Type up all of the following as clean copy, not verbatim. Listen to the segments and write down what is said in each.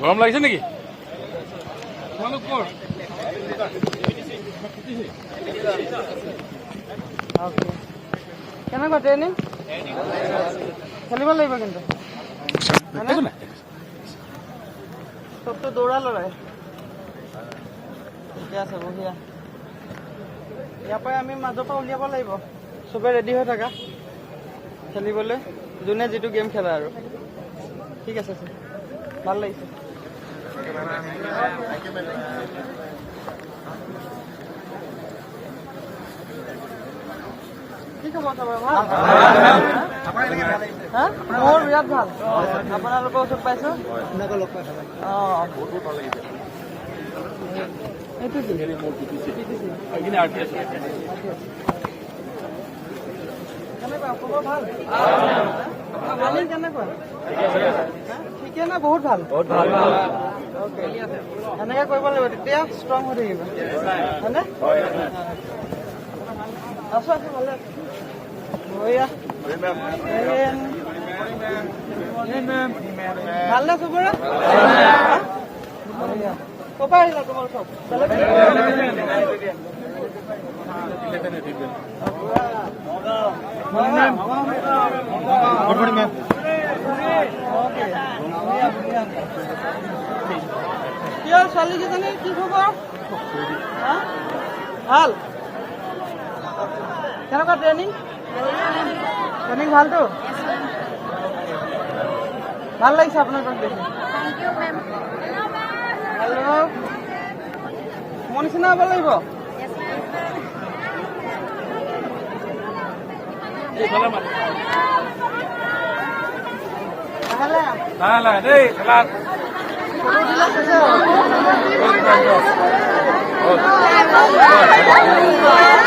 গৰম লাগিছে নেকি? তোমালোক ক'ৰ? কেনেকুৱা ট্ৰেইনিং? খেলিব লাগিব কিন্তু চবটো দৌৰা লৰাই। ঠিকে আছে, বঢ়িয়া। ইয়াৰ পৰাই আমি মাজৰ পৰা উলিয়াব লাগিব। চবে ৰেডি হৈ থাকা খেলিবলৈ, যোনে যিটো গেম খেলে আৰু। ঠিক আছে ছাৰ, ভাল লাগিছে। কি খবৰ চবৰ ভাল? মোৰ বিৰাট ভাল। আপোনালোকৰ ওচৰত পাইছো। অঁ, এইটো কি? কেনেকুৱা খবৰ ভাল? মালিক কেনেকুৱা? ঠিকে না? বহুত ভাল। এনেকে কৰিব লাগিব, তেতিয়া ষ্ট্ৰং হৈ থাকিব হয়নে? আছো আছো, ভালে আছো। ভালনে চবৰে? ক'ৰ পৰা আহিলা তোমাৰ চব? কি হ'ল ছোৱালীকেইজনী, কি খবৰ? ভাল? কেনেকুৱা ট্ৰেইনিং? ট্ৰেইনিং ভালতো? ভাল লাগিছে আপোনালোকক দেখি। হেল্ল', মোৰ নিচিনা হ'ব লাগিব।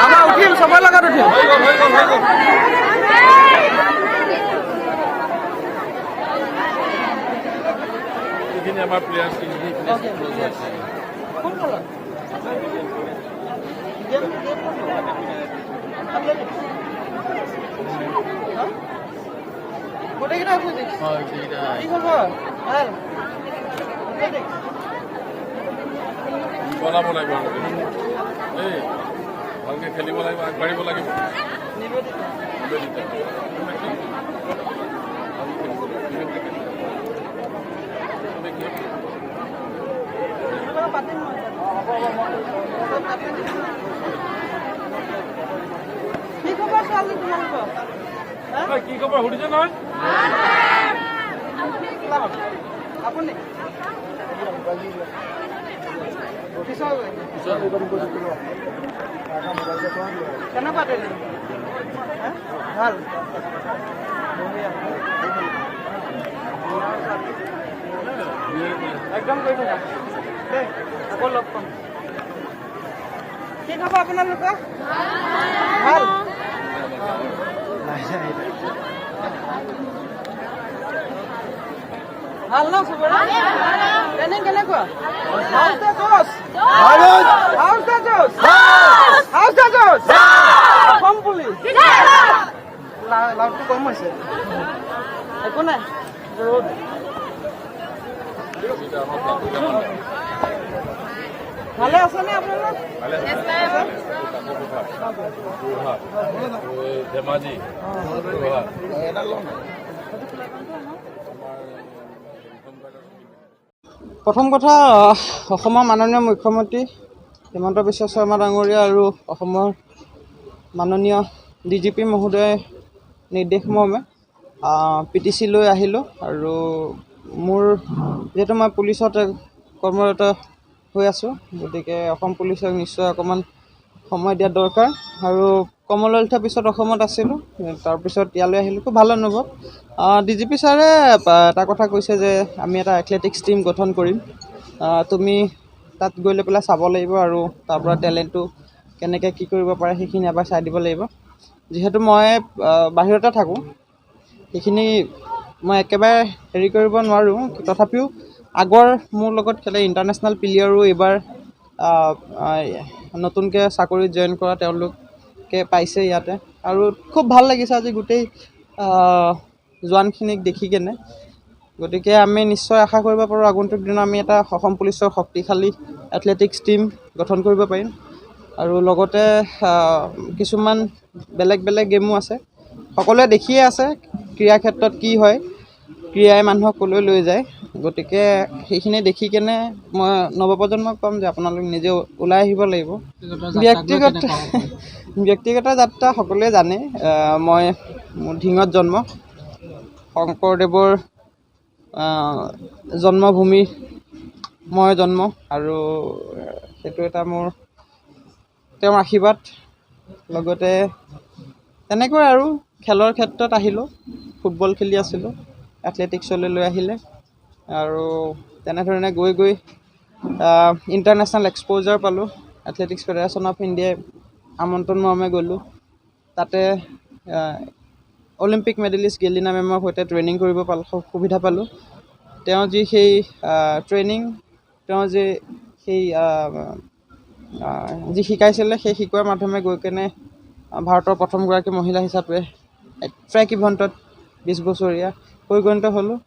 আমাৰ উঠিম, চবৰ লগত উঠিম। আমাৰ প্লেয়াৰ গোটেইকেইটা কি খবৰ? ভাল? বনাব লাগিব, এই ভালকে খেলিব লাগিব, আগবাঢ়িব লাগিব। কি খবৰ ছোৱালী তোমালোকৰ? কি খবৰ সুধিছে নহয়? আপুনি কেনেকুৱা ট্ৰেইনিং? ভাল? একদম কৰি থাকা দেই, আকৌ লগ পাম। কি খবৰ আপোনালোকৰ? ভাল? ভাল ন চবৰে? ট্ৰেইনিং কেনেকুৱা? লাউডটো কম হৈছে, একো নাই। ৰ'দ ভালে আছেনে আপোনালোক? ধেমাজি প্ৰথম কথা, অসমৰ মাননীয় মুখ্যমন্ত্ৰী হিমন্ত বিশ্ব শৰ্মা ডাঙৰীয়া আৰু অসমৰ মাননীয় DGP মহোদয় নিৰ্দেশমৰ্মে PTC লৈ আহিলোঁ। আৰু মোৰ যিহেতু মই পুলিচত কৰ্মৰত হৈ আছোঁ, গতিকে অসম পুলিচক নিশ্চয় অকণমান সময় দিয়া দৰকাৰ। আৰু কমনৱেলথৰ পিছত অসমত আছিলোঁ, তাৰপিছত ইয়ালৈ আহিলোঁ। খুব ভাল অনুভৱ। DGP ছাৰে এটা কথা কৈছে যে আমি এটা এথলেটিক্স টিম গঠন কৰিম, তুমি তাত গৈ লৈ পেলাই চাব লাগিব আৰু তাৰ পৰা টেলেণ্টটো কেনেকৈ কি কৰিব পাৰে সেইখিনি এবাৰ চাই দিব লাগিব। যিহেতু মই বাহিৰতে থাকোঁ, সেইখিনি মই একেবাৰে হেৰি কৰিব নোৱাৰোঁ। তথাপিও আগৰ মোৰ লগত খেলে ইণ্টাৰনেশ্যনেল প্লেয়াৰো এইবাৰ নতুনকৈ চাকৰিত জইন কৰা তেওঁলোকে পাইছে ইয়াতে। আৰু খুব ভাল লাগিছে আজি গোটেই জোৱানখিনিক দেখি কেনে। গতিকে আমি নিশ্চয় আশা কৰিব পাৰোঁ আগন্তুক দিনত আমি এটা অসম পুলিচৰ শক্তিশালী এথলেটিক্স টীম গঠন কৰিব পাৰিম। আৰু লগতে কিছুমান বেলেগ বেলেগ গেমো আছে। সকলোৱে দেখিয়ে আছে ক্ৰীড়া ক্ষেত্ৰত কি হয়, ক্ৰীড়াই মানুহক ক'লৈ লৈ যায়। গতিকে সেইখিনি দেখি কেনে মই নৱপ্ৰজন্মক ক'ম যে আপোনালোক নিজে ওলাই আহিব লাগিব। ব্যক্তিগত যাত্ৰা সকলোৱে জানে, মই মোৰ ধিঙত জন্ম, শংকৰদেৱৰ জন্মভূমি মই জন্ম, আৰু সেইটো এটা মোৰ তেওঁৰ আশীৰ্বাদ। লগতে তেনেকৈ আৰু খেলৰ ক্ষেত্ৰত আহিলোঁ, ফুটবল খেলি আছিলোঁ, এথলেটিক্সলৈ লৈ আহিলে, আৰু তেনেধৰণে গৈ গৈ ইণ্টাৰনেশ্যনেল এক্সপ'জাৰ পালোঁ। এথলেটিক্স ফেডাৰেশ্যন অফ ইণ্ডিয়াই আমন্ত্ৰণ মৰ্মে গ'লোঁ। তাতে অলিম্পিক মেডেলিষ্ট গেলিনা মেমৰ সৈতে ট্ৰেইনিং কৰিব সুবিধা পালোঁ। তেওঁ যি সেই ট্ৰেইনিং, তেওঁ যি শিকাইছিলে সেই শিকোৱাৰ মাধ্যমে গৈ কেনে ভাৰতৰ প্ৰথমগৰাকী মহিলা হিচাপে ট্ৰেক ইভেণ্টত 20 বছৰীয়া পৰিগণিত হ'লোঁ।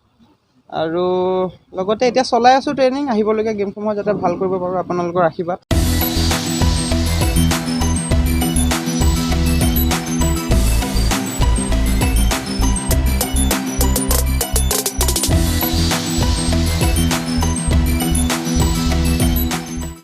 আৰু লগতে এতিয়া চলাই আছোঁ ট্ৰেইনিং, আহিবলগীয়া গেমসমূহ যাতে ভাল কৰিব পাৰোঁ, আপোনালোকৰ আশীৰ্বাদ।